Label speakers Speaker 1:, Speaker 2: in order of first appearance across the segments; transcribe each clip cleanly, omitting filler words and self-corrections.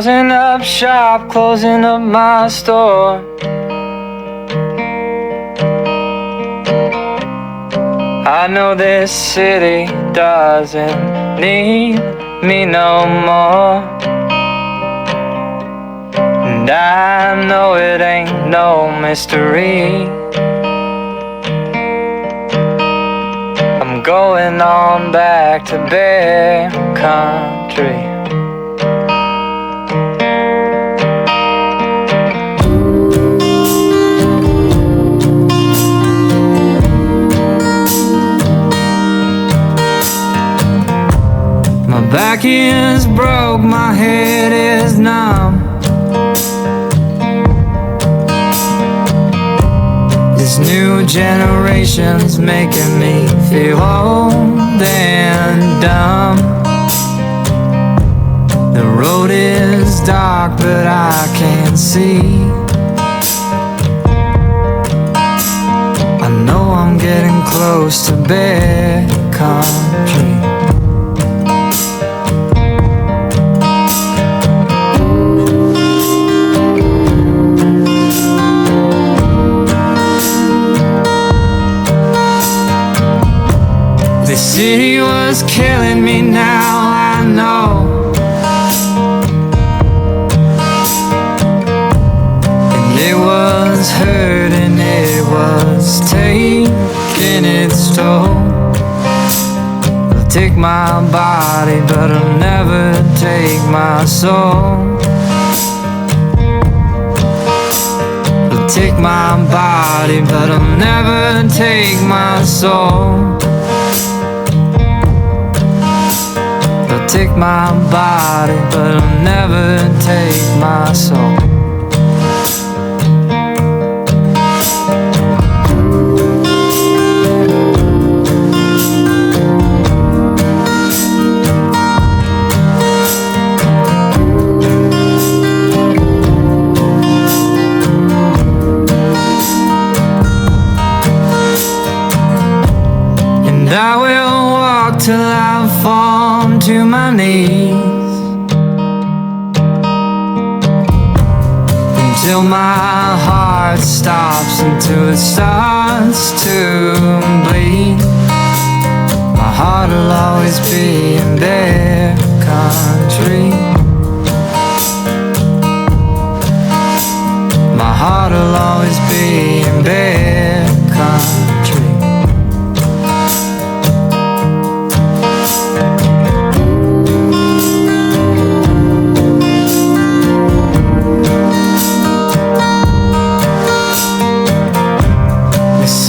Speaker 1: Closing up shop, closing up my store. I know this city doesn't need me no more. And I know it ain't no mystery. I'm going on back to bare country. My back is broke, my head is numb. This new generation's making me feel old and dumb. The road is dark, but I can't see. I know I'm getting close to bare country. The city was killing me, now I know. And it was hurting, it was taking its toll. I'll take my body, but I'll never take my soul. I'll take my body, but I'll never take my soul. Take my body, but I'll never take my soul. And I will walk till I fall to my knees, until my heart stops, until it starts to bleed. My heart will always be in bare country. My heart will always be in bare country.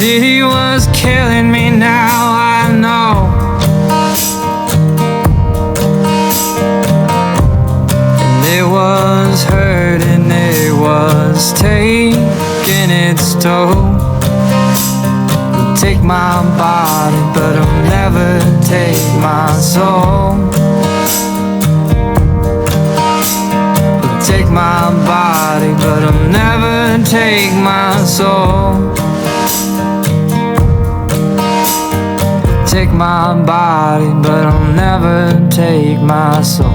Speaker 1: City was killing me, now I know. And it was hurting, it was taking its toll. I'll take my body, but I'll never take my soul. I'll take my body, but I'll never take my soul. Take my body, but I'll never take my soul.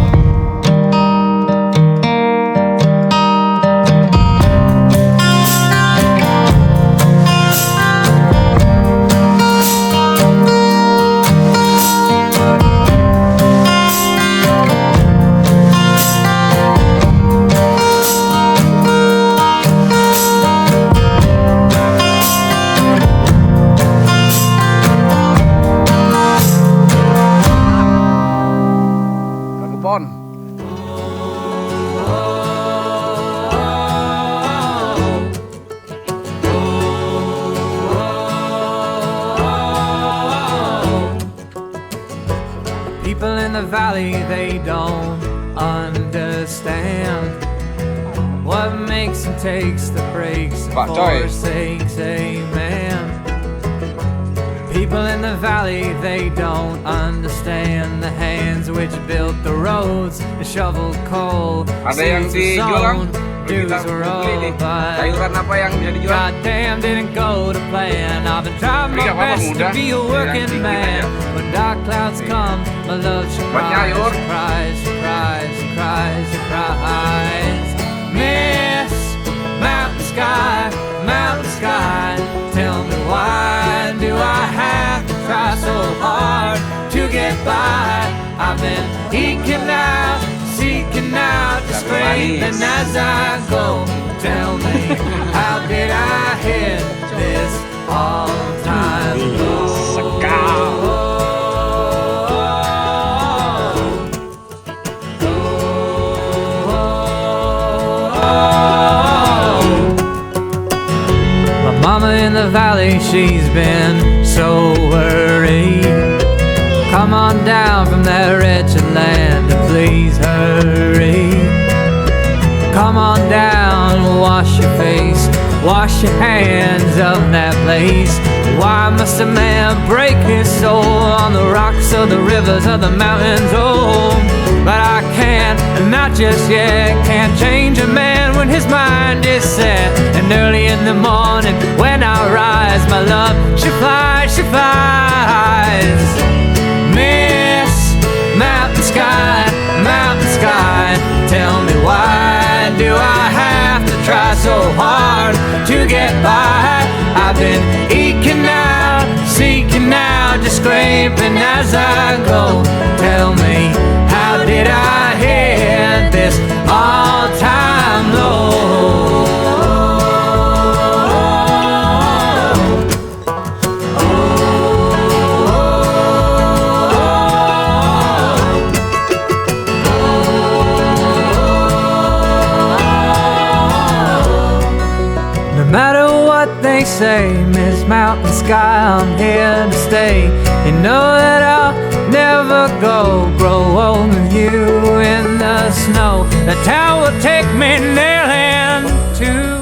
Speaker 2: People in the valley, they don't understand what makes and takes the breaks and forsakes a man. People in the valley, they don't understand the hands which built the roads and shoveled coal.
Speaker 3: Ada yang dijual, Kang?
Speaker 2: dues were owed, but
Speaker 3: sayuran apa yang bisa dijual?
Speaker 2: goddamn didn't go to plan. I've been trying my best to be a working man. When dark clouds come, my love should cry. Surprise, surprise, surprise, surprise. Miss mountain sky, mountain sky. Tell me why do I have to try so hard to get by? I've been eking out, seeking out, just scraping as I go. Tell me, how did I hit this all-time low? My mama in the valley, she's been so worried. Come on down from that wretched land and please hurry. Come on down, wash your face, wash your hands of that place. Why must a man break his soul on the rocks of the rivers of the mountains? Oh, but I can't, not just yet. Can't change a man when his mind is set. And early in the morning when I rise, my love, she flies, she flies. Miss mountain sky, mountain sky. Tell me why do I have to try so hard to get by? I've been eking out, seeking out, just scraping as I go. Tell me, how did I hit this all-time low? No matter what they say, Miss Mountain Sky, I'm here to stay. You know that I'll never grow old with you in the snow. The town will take me nailing to.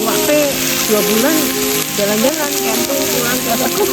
Speaker 4: Sampai 2 bulan jalan-jalan camping pulang ke aku.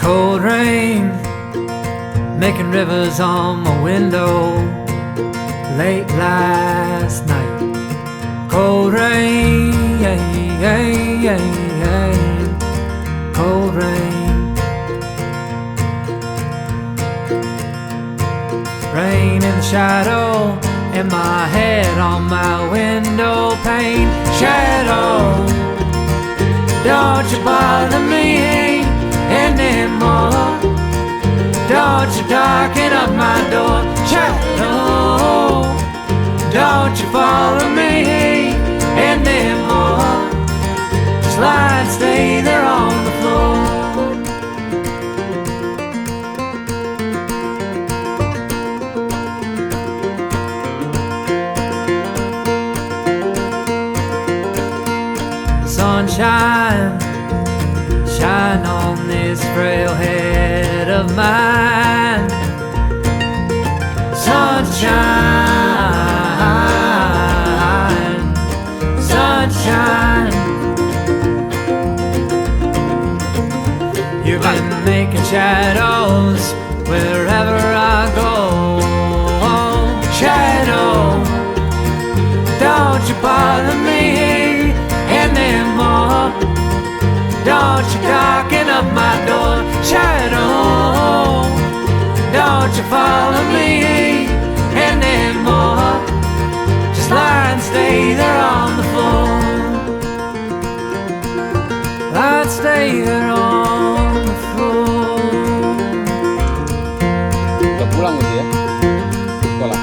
Speaker 2: Cold rain, making rivers on my window late last night. Cold rain, cold rain. Rain in the shadow, in my head on my window pane. Shadow, don't you bother me anymore. Don't you darken up my door. Shadow, don't you follow me anymore. Just lie and stay there on the floor. Sunshine, shine on this frail head of mine. Sunshine, sunshine. You've been making shadows wherever I go. Shadow, don't you bother me anymore. Don't you darken up my door. Shadow, don't you follow me anymore. Just lie and stay there on the floor. Lie and stay there on the floor.
Speaker 3: Udah pulang berarti ya? Sekolah?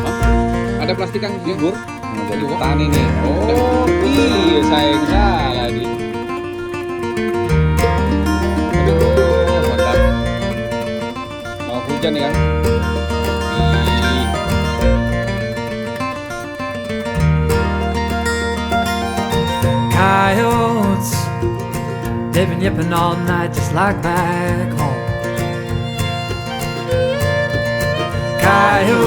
Speaker 3: Hah? Ada plastikan libur? Mau jadi petani nih. Oh iya, saya salah nih. Mantap. Mau hujan ya?
Speaker 2: Coyotes, they've been yipping all night just like back home. Coyote,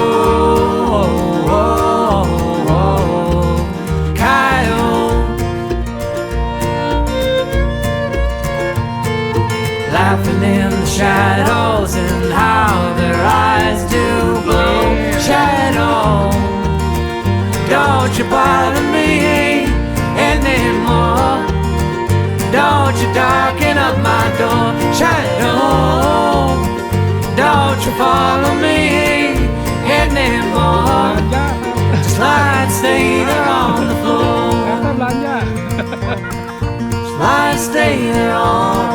Speaker 2: laughing in the shadows and how their eyes do glow. Shadow, don't you bother me anymore. Don't you darken up my door. Shadow, don't you follow me anymore. Just lie and stay there on the floor. Just lie and stay there on